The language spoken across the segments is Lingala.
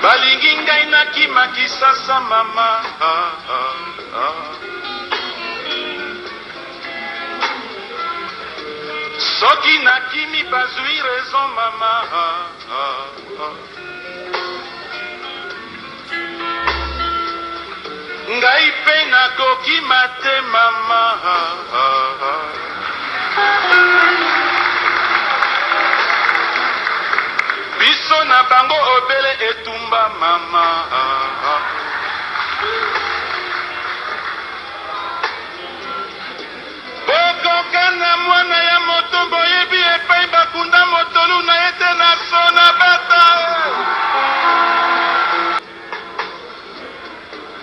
balingi ngai nakima kisasa mama soki nakimi bazwi raison mama ngai pe nakokima te mama biso na bango obele etumba mama bokoka na mwana ya moto boyebi epai bakunda motolu na ye te na so na bata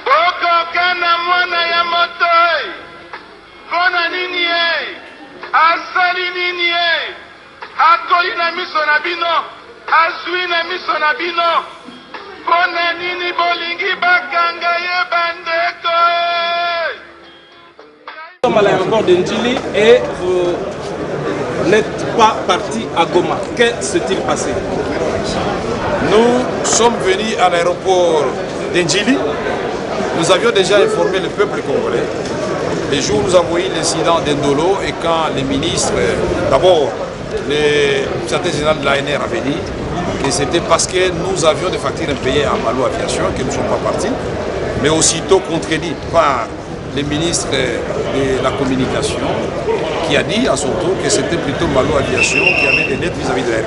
bokoka na mwana ya moto mpona nini ye asali nini ye akoli na miso na bino azwi na miso na bino mpona nini bolingi bakanga ye bandeko. Nous sommes à l'aéroport de Ndjili et vous n'êtes pas parti à Goma. Que s'est-il passé? Nous sommes venus à l'aéroport de Ndjili. Nous avions déjà informé le peuple congolais. Les jours où nous avons eu l'incident d'Endolo et quand les ministres, d'abord le secrétaire général de l'ANR avait dit que c'était parce que nous avions des factures impayées à Malo Aviation que nous ne sommes pas partis, mais aussitôt contredit par le ministre de la communication qui a dit à son tour que c'était plutôt Malo Aviation qui avait des dettes vis-à-vis de l'ARN.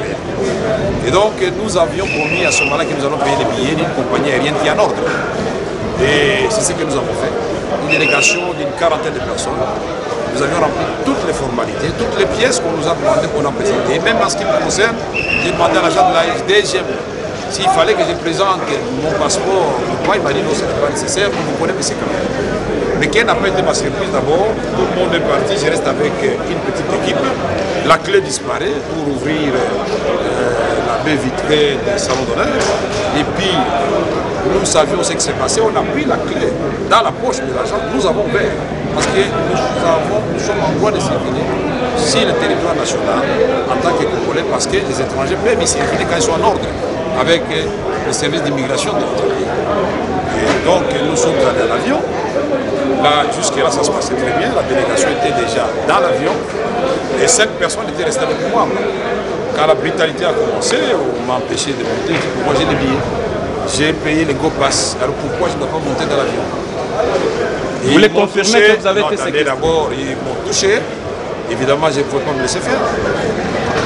Et donc nous avions promis à ce moment-là que nous allons payer les billets d'une compagnie aérienne qui est en ordre. Et c'est ce que nous avons fait. Une délégation d'une quarantaine de personnes. Nous avions rempli toutes les formalités, toutes les pièces qu'on nous a demandé qu'on a présentées. Et même en ce qui me concerne, j'ai demandé à l'agent de la SDGM s'il fallait que je présente mon passeport. Moi, il m'a dit non, ce n'est pas nécessaire, vous connaissez quand même. Mais quelle n'a pas été ma surprise d'abord? Tout le monde est parti, je reste avec une petite équipe. La clé disparaît pour ouvrir la baie vitrée du salon d'honneur. Et puis, nous savions ce qui s'est passé, on a pris la clé dans la poche de l'agent, nous avons ouvert. Parce que nous sommes en droit de circuler sur le territoire national en tant que Congolais, parce que les étrangers peuvent y circuler quand ils sont en ordre avec le service d'immigration de notre pays. Et donc nous sommes allés à l'avion. Là, jusque-là, ça se passait très bien. La délégation était déjà dans l'avion et 5 personnes étaient restées avec moi. Quand la brutalité a commencé, on m'a empêché de monter. Moi, j'ai les billets. J'ai payé les go pass. Alors pourquoi je ne dois pas monter dans l'avion? Vous voulez confirmer que vous avez été séquestré? D'abord, ils m'ont touché. Évidemment, je ne pouvais pas me laisser faire.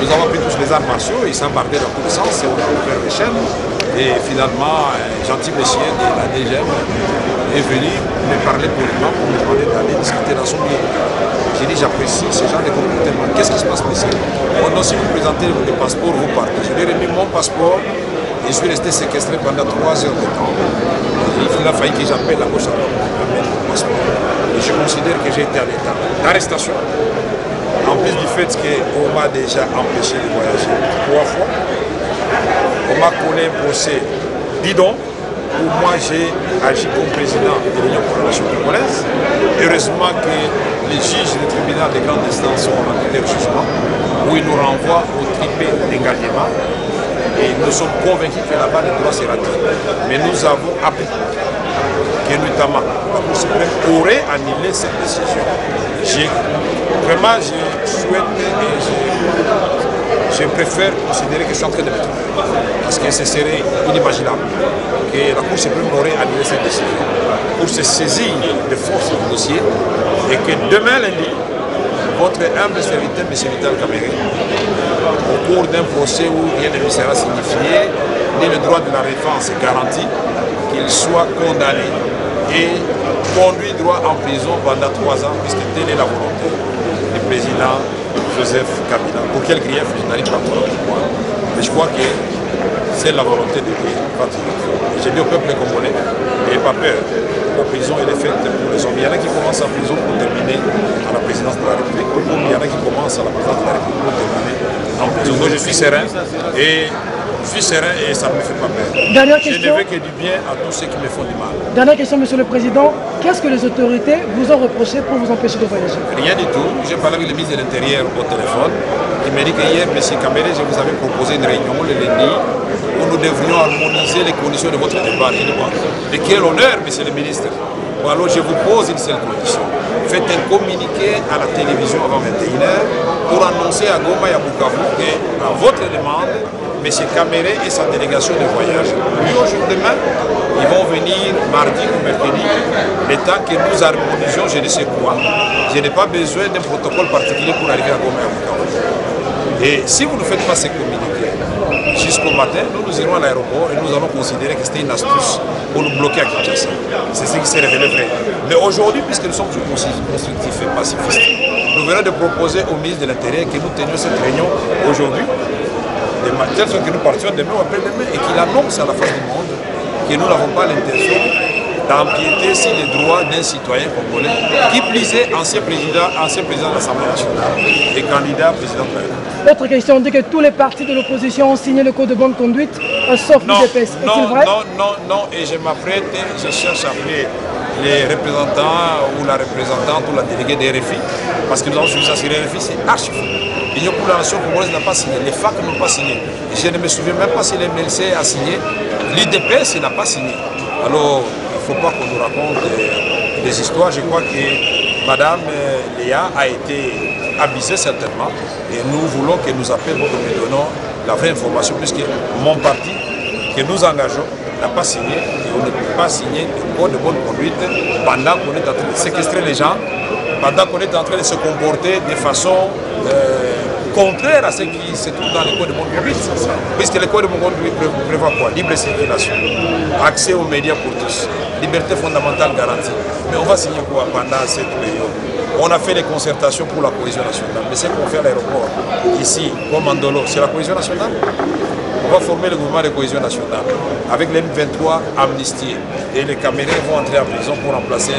Nous avons pris tous les arts martiaux, ils s'embarquaient dans tous les sens et on a ouvert les chaînes. Et finalement, un gentil monsieur de la DGM est venu me parler poliment pour me demander d'aller discuter dans son bureau. J'ai dit, j'apprécie ce genre de comportement. Qu'est-ce qui se passe, monsieur? Oh non, si vous présentez le passeport, vous partez. Je lui ai remis mon passeport et je suis resté séquestré pendant 3 heures de temps. Il a failli que j'appelle la gauche à droite pour m'amener mon passeport. Et je considère que j'ai été à l'état d'arrestation. En plus du fait qu'on m'a déjà empêché de voyager 3 fois, on m'a collé un procès bidon où moi j'ai agi comme président de l'Union pour la nation congolaise. Heureusement que les juges du tribunal de grande instance ont rendu leur jugement où ils nous renvoient au tripé d'engagement et nous sommes convaincus que là-bas le droit sera dit. Mais nous avons appris que notamment la Cour suprême aurait annulé cette décision. Vraiment, je souhaite et je préfère considérer que je suis en train de me tromper. Parce que ce serait inimaginable que la Cour suprême aurait annulé cette décision pour se saisir de force du dossier et que demain lundi, votre humble serviteur, M. Vital Kamerhe, au cours d'un procès où rien ne lui sera signifié, ni le droit de la défense est garanti, qu'il soit condamné et conduit droit en prison pendant 3 ans, puisque telle est la volonté du président Joseph Kabila. Pour quel grief, je n'arrive pas à moi. Mais je crois que c'est la volonté de Dieu. J'ai dit au peuple congolais, n'ayez pas peur. La prison elle est faite pour les hommes. Il y en a qui commencent en prison pour terminer à la présidence de la République. Il y en a qui commencent à la présidence de la République pour terminer en prison. Donc je suis serein et Je suis serein et ça ne me fait pas peur. Dernière Je question. ne veux que du bien à tous ceux qui me font du mal. Dernière question, Monsieur le Président. Qu'est-ce que les autorités vous ont reproché pour vous empêcher de voyager? Rien du tout. J'ai parlé avec le ministre de l'Intérieur au téléphone. Il m'a dit que hier, M. Kamere, je vous avais proposé une réunion le lundi où nous devrions harmoniser les conditions de votre départ. Il dit, de quel honneur, Monsieur le ministre. Bon, alors je vous pose une seule condition. Faites un communiqué à la télévision avant 21h pour annoncer à Goma et à Bukavu qu'à votre demande, M. Kamere et sa délégation de voyage, lui aujourd'hui demain, ils vont venir mardi ou mercredi, le temps que nous harmonisions je ne sais quoi. Je n'ai pas besoin d'un protocole particulier pour arriver à Goma et à Bukavu. Et si vous ne faites pas ces communiqués, jusqu'au matin, nous irons à l'aéroport et nous allons considérer que c'était une astuce pour nous bloquer à Kinshasa. C'est ce qui s'est révélé vrai. Mais aujourd'hui, puisque nous sommes toujours constructifs et pacifistes, nous venons de proposer au ministre de l'Intérieur que nous tenions cette réunion aujourd'hui, de telle sorte que nous partions demain ou après-demain, et qu'il annonce à la face du monde que nous n'avons pas l'intention d'empiéter sur les droits d'un citoyen congolais, qui plus est ancien président de l'Assemblée nationale et candidat président de la République. Autre question, on dit que tous les partis de l'opposition ont signé le code de bonne conduite, sauf l'UDPS. Est-il vrai? Non, et je m'apprête, je cherche à appeler les représentants ou la représentante ou la déléguée des RFI, parce que nous avons suivi ça sur les RFI, c'est archi faux. L'Union pour la nation congolaise n'a pas signé, les FAC n'ont pas signé. Je ne me souviens même pas si le MLC a signé, l'UDPS n'a pas signé. Alors, il ne faut pas qu'on nous raconte des histoires. Je crois que Madame Léa a été abusée certainement, et nous voulons que nous appelle pour que nous donnons la vraie information, puisque mon parti que nous engageons n'a pas signé, et on ne peut pas signer le code de bonne conduite pendant qu'on est en train de séquestrer les gens, pendant qu'on est en train de se comporter de façon contraire à ce qui se trouve dans le code de bonne conduite. Puisque le code de bonne conduite prévoit quoi? Libre circulation, accès aux médias pour tous, liberté fondamentale garantie. Mais on va signer quoi pendant cette période? On a fait les concertations pour la cohésion nationale. Mais ce qu'on fait à l'aéroport, ici, comme Mandolo, c'est la cohésion nationale. On va former le gouvernement de cohésion nationale avec les M23 amnistiés. Et les Camerounais vont entrer en prison pour remplacer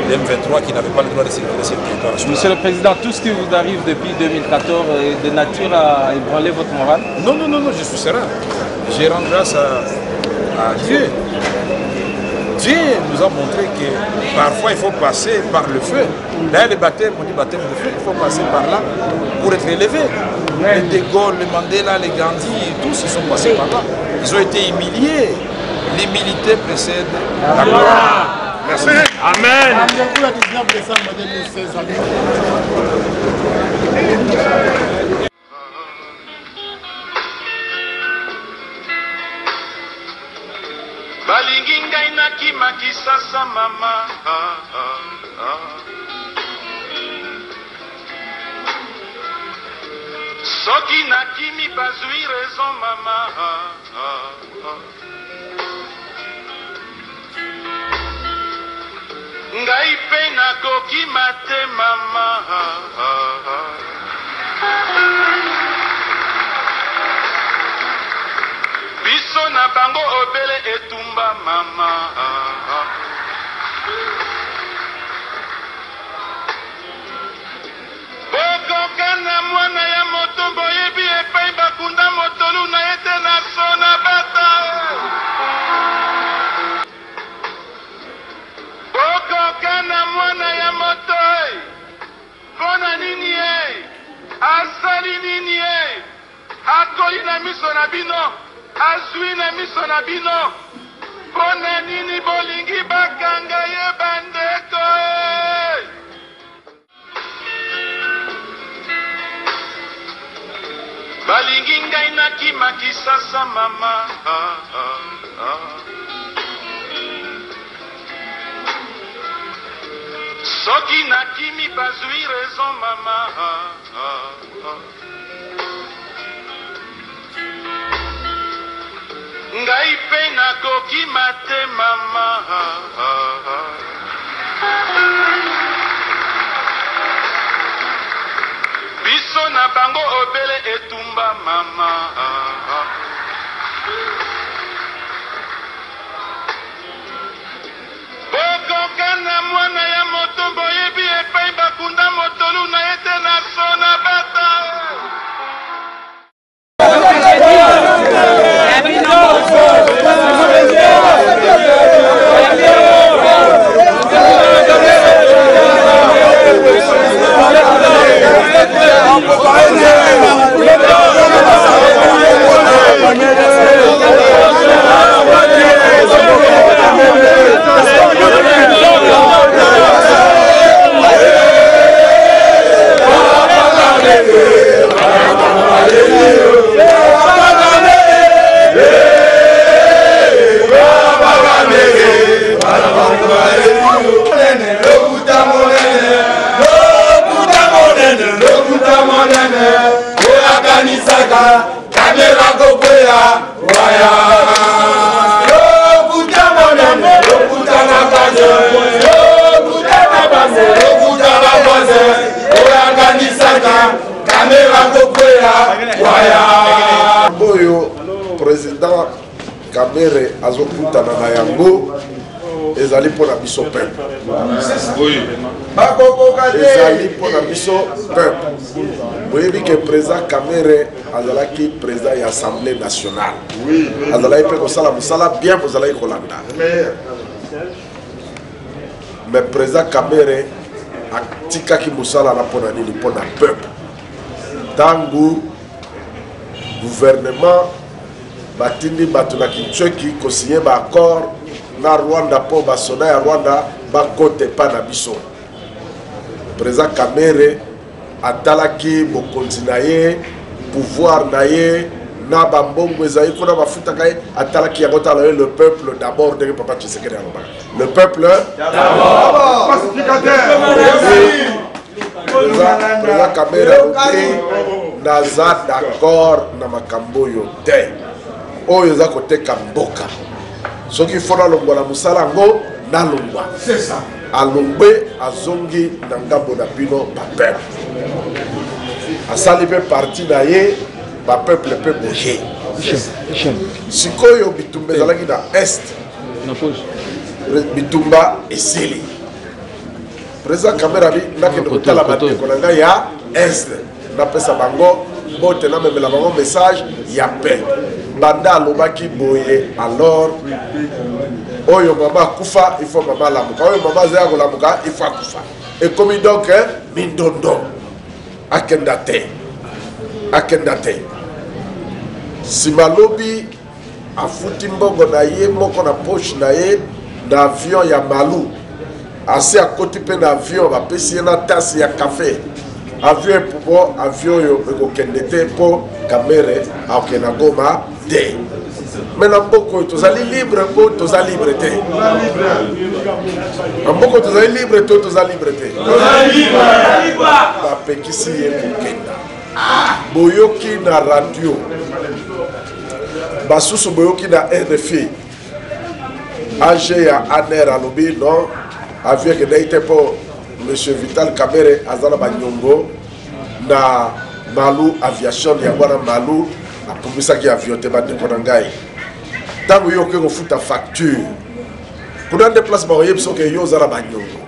les M23 qui n'avaient pas le droit de circuler sur le territoire national. Monsieur le Président, tout ce qui vous arrive depuis 2014 est de nature à ébranler votre morale? Non, je suis serein. Je rends grâce à Dieu. Dieu nous a montré que parfois il faut passer par le feu. D'ailleurs, les baptêmes, on dit baptême de feu, il faut passer par là pour être élevé. Les De Gaulle, les Mandela, les Gandhi, tous ils sont passés par là. Ils ont été humiliés. L'humilité précède la gloire. Merci. Amen. Le 19 décembre 2016. balingi ngai nakima kisasa mama soki nakimi bazwi raison mama ngai mpe nakokima te mama biso na bango obele etumba mama bokoka na mwana ya moto boyebi epai bakunda motolu na ye te na so na bata bokoka na mwana ya moto mpona nini ye asali nini ye akoli na miso na bino azwi na miso na bino mpona nini bolingi bakanga ye bandeko balingi ngai nakima kisasa mama soki nakimi bazwi raison mama ngai mpe nakokima te mama biso na bango obele etumba mama bokoka na mwana ya moto boyebi epai bakunda motolu na ye te na so na bata Boyo président Kamere azokutana na yango ezali pona biso peuple. Ezali pona biso peuple. Boyebi que président Kamere azalaki président ya Assemblée nationale. Azalaki pe kosala musala bien bozalaki kolanda. Mais président Kamere atikaki musala na pona nini pona peuple. Tangu gouvernement batindi bato na Kinsheki ko signer ba accord na Rwanda po basoda ya Rwanda ba kote pa na biso. Président Kamere atalaki bokonzi na ye pouvoir na ye na bambongo ezali kuna bafuta kai atalaki yango tala le peuple d'abord de papa Tshisekedi alobaka. Le peuple d'abord. Pacificateur. Président Kamere naza d'accord na makambo yo te oyo za koteka mboka soki fona longwa na musala ngo na longwa c'est ça alongwe azongi na ngambo na bino ba peuple asali pe parti na ye ba peuple pe boye sikoyo bitumba ezalaki na est bitumba esili président Kamere abi nakende kotala bandeko na ngai ya est napesa bango bote na memela bango message ya paix banda alobaki boye alors oyo mama kufa il faut mama lamuka oyo mama zaya kolamuka il faut kufa et comme donc mindondo akenda te simalobi afuti mbongo na ye moko na poche na ye na avion ya malu asi akoti pe na avion bapesi ye na tasi ya café avion pour avion yo ekokende te po Kamere akena Goma te maintenant mboko tozali libre po tozali libre te mboko tozali libre to tozali libre te bapekisi ye kokenda boyoki na radio basusu boyoki na RFI AG ya ANR alobi non avion ke daite po Monsieur Vital Kamere azala banyongo na Malu aviation ya wana Malu apumisa ki avion te bande konangai tango yo ke futa facture kuna déplacement yo biso ke yo zala banyongo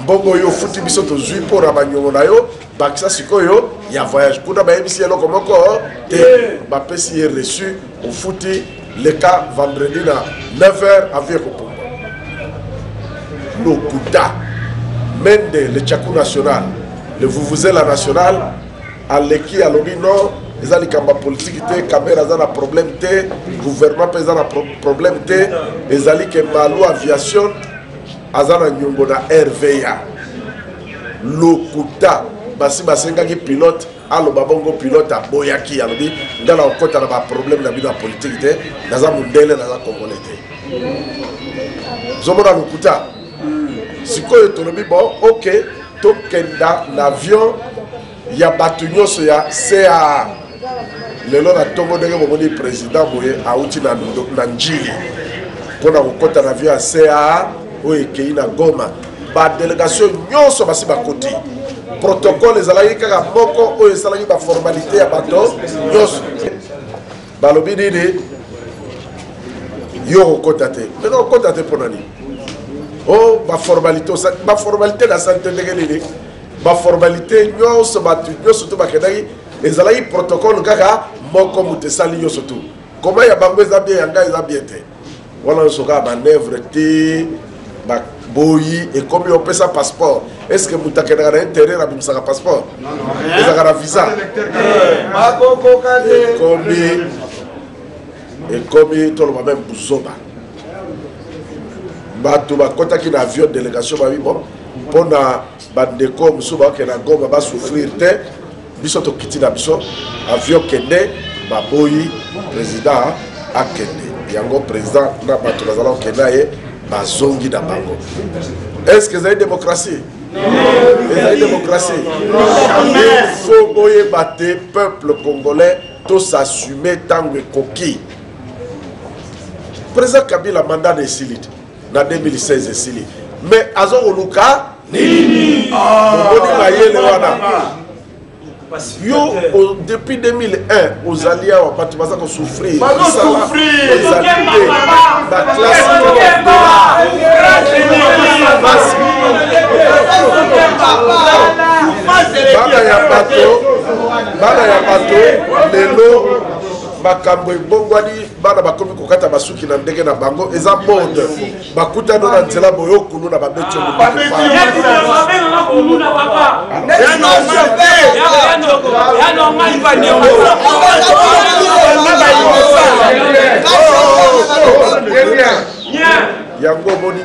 mbongo yo futi biso to zui pour na banyongo na yo bakisa sikoyo ya voyage kuna ba ebisi eloko moko te ba pesi reçu au futi le cas vendredi na 9h avion ko no kuda Mende, le Tchakou national, le Vuvuzela national, Aleki alobi non, ils ont des politique, Kamere a un problème, gouvernement a un problème, ils ont que Malu aviation, Azana Nyongo na RVA, Lokuta, Basi Basenga qui pilote, Alo Babongo pilote à Boyaki, alobi, dans la côte a un problème dans la politique, dans un mundele, dans la Congolais. Zomona Lokuta. Sikoyo tolobi bon ok tokenda l'avion ya batu nyonso ya CA lelo na tongo ndenge bomoni président boye auti na njili pona kokota na avion ya CA oyo ekei na Goma ba délégation nyonso basi bakoti protocole ezalaki kaka moko oyo esalaki ba formalité ya bato nyonso balobi nini yo kokota te mais non kokota te pona nini oh ba formalité la santé de ba formalité nyonso batu nyonso to bakendaki ezalaki protocole kaka moko mutesali nyonso to comment ya bango eza bien yanga eza bien te wana soka ba nevre te ba boyi et comme on peut sa passeport. Est-ce que vous avez un intérêt à un passeport? Vous avez un visa. Et comme tout le monde même Bouzoba. Bato bakota ki na avion délégation ba bon pona bandeko musuba ke na goma ba souffrir te biso to kiti na biso avion kende ba boyi président akende yango président na bato bazala kenda ye ba zongi na bango. Est-ce que c'est une démocratie? C'est une démocratie. Il faut boyer battre peuple congolais tout s'assumer tant que coquille. Président Kabila mandat de Silit en 2016 Sili. Mais Azo Oluka Nini yo depuis 2001 aux alliés au Patibasa qu'on souffrit. Ils bakambo ebongwani bana bakomi kokata basuki na ndenge na bango eza bode bakuta ndo na nzela boyo kulu na babeti yango moni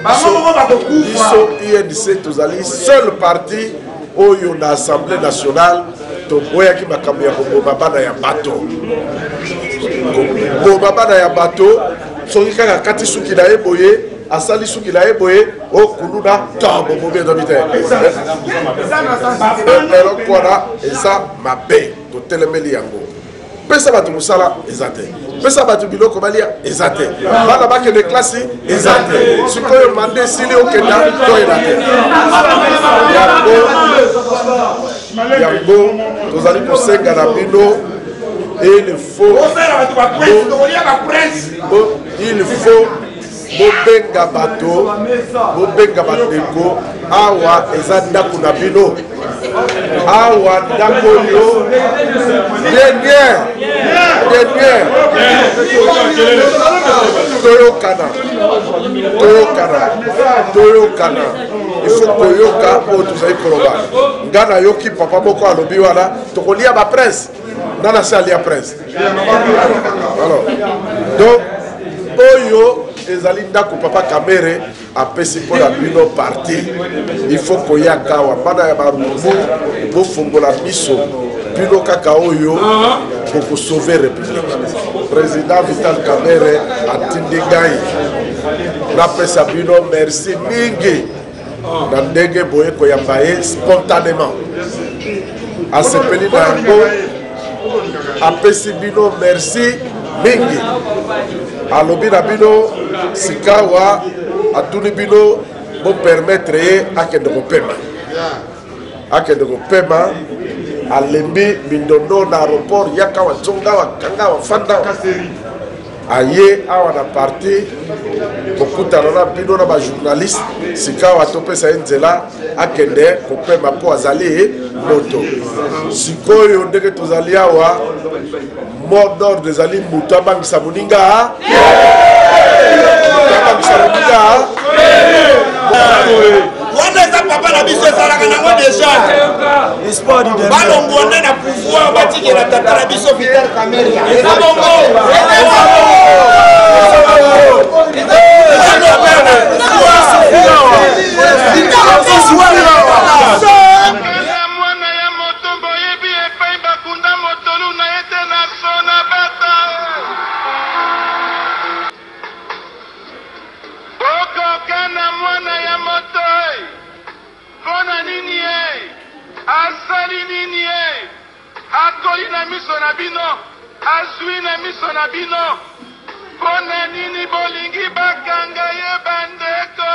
biso INC tozali seul parti oyo na Assemblée nationale toboyaki makambo ya koboma bana ya bato koboma bana ya bato soki kaka kati suki na ye boye asali suki na ye boye okuluna tombo bobedobi te eloko wana eza mabe totelemeli yango pesa bato mosala eza te pesa bato biloko balia eza te bana bakende klasi eza te sikoyo mande esili okenda toyena te yango tozali kosenga na bino il faut bobenga bato bobenga bandeko awa eza ndako na bino awa ndako oyo toyokana ifo koyoka oyo tozali koloba nga nayoki papa moko alobi wana tokolia bapresse nana se alia presse donc oyo ezali ndako papa Kamere apesi mpona bino parti il faut koyaka awa bana ya barumbu bofongola miso bino kaka oyo bokosauve république. Président Vital Kamere atindi ngai napesa bino merci mingi na ndenge boye koyamba ye spontanément asepeli na yango apesi bino merci mingi alobi na bino sikawa atuni bino bopermettre ye akende kopema alembi mindondo na aéroport yaka wazonga wakanga wafanda aye awa na parti bokutana na bino na bajournaliste sikawa topesa ye nzela akende kopema mpo azali moto sikoyo ndenge tozali awa mot d'ordre ezali moto abangisa moninga wana eza papa na biso ezalaka nango deja balongwana na pouvoir batikela tata na biso Vital Kamere eza bongo mwana ya motombo yebi epai bakunda motolu na ete na sona bata okokana mwana ya motoi mpona nini ye asali nini ye akoli na miso na bino azwi na miso na bino mpona nini bolingi bakanga ye bandeko